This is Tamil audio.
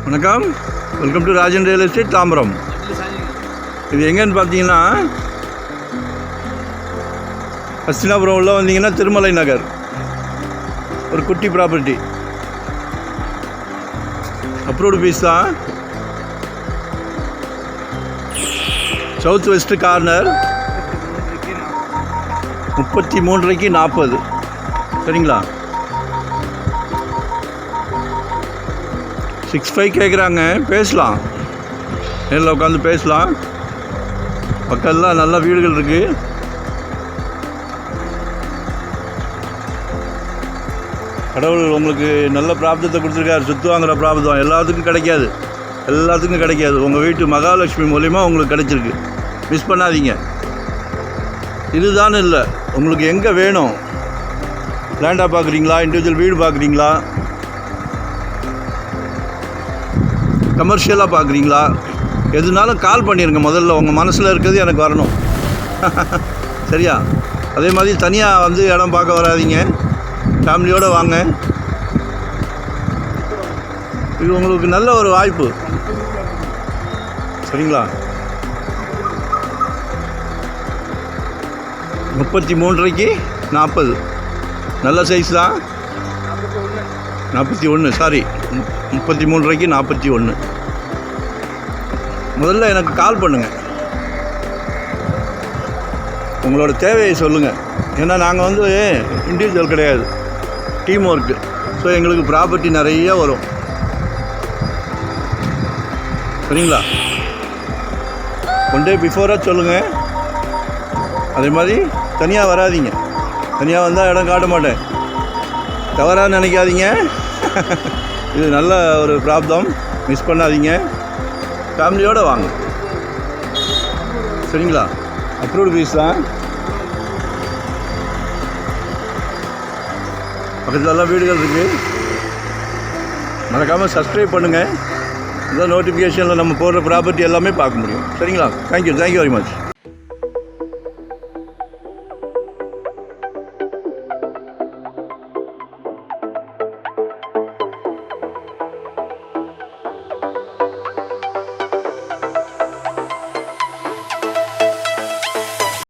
வணக்கம், welcome to Rajan real estate Tambaram. இது எங்கன்னு பார்த்தீங்கன்னா ஹஸ்தினாபுரம் உள்ள வந்தீங்கன்னா திருமலை நகர் ஒரு குட்டி ப்ராப்பர்ட்டி. அப்ரூவ்டு பீஸ் தான். South west corner 33,40. சரிங்களா? 6.5 கேட்குறாங்க. பேசலாம், நேரில் உட்காந்து பேசலாம். பக்கத்தில் நல்ல வீடுகள் இருக்குது. கடவுள் உங்களுக்கு நல்ல பிராப்தத்தை கொடுத்துருக்காரு. சொத்து வாங்குகிற பிராப்தம் எல்லாத்துக்கும் கிடைக்காது. உங்கள் வீட்டு மகாலட்சுமி மூலிமா உங்களுக்கு கிடைச்சிருக்கு. மிஸ் பண்ணாதீங்க. இதுதான் இல்லை, உங்களுக்கு எங்கே வேணும், லேண்டாக பார்க்குறீங்களா, இண்டிவிஜுவல் வீடு பார்க்குறீங்களா, கமர்ஷியலாக பார்க்குறீங்களா, எதுனாலும் கால் பண்ணிடுங்க. முதல்ல உங்கள் மனசில் இருக்கிறது எனக்கு வரணும். சரியா? அதே மாதிரி தனியாக வந்து இடம் பார்க்க வராதிங்க, ஃபேமிலியோடு வாங்க. இது உங்களுக்கு நல்ல ஒரு வாய்ப்பு. சரிங்களா? 33,40. நல்ல சைஸ் தான். 41, சாரி, 33,41. முதல்ல எனக்கு கால் பண்ணுங்கள், உங்களோட தேவையை சொல்லுங்கள். ஏன்னா நாங்கள் வந்து இண்டிவிஜுவல் கிடையாது, டீம் ஒர்க்கு. ஸோ எங்களுக்கு ப்ராப்பர்ட்டி நிறைய வரும். சரிங்களா? ஒன் டே பிஃபோராக சொல்லுங்கள். அதே மாதிரி தனியாக வராதிங்க. தனியாக வந்தால் இடம் காட்ட மாட்டேன், தவறாக நினைக்காதீங்க. இது நல்ல ஒரு ப்ராப்ளம், மிஸ் பண்ணாதீங்க. ஃபேமிலியோடு வாங்க. சரிங்களா? அப்ரூவ்டு பீஸ் தான். பக்கத்துலலாம் வீடுகள் இருக்குது. மறக்காமல் சப்ஸ்கிரைப் பண்ணுங்கள். இதான் நோட்டிஃபிகேஷனில் நம்ம போடுற ப்ராப்பர்ட்டி எல்லாமே பார்க்க முடியும். சரிங்களா? Thank you very much.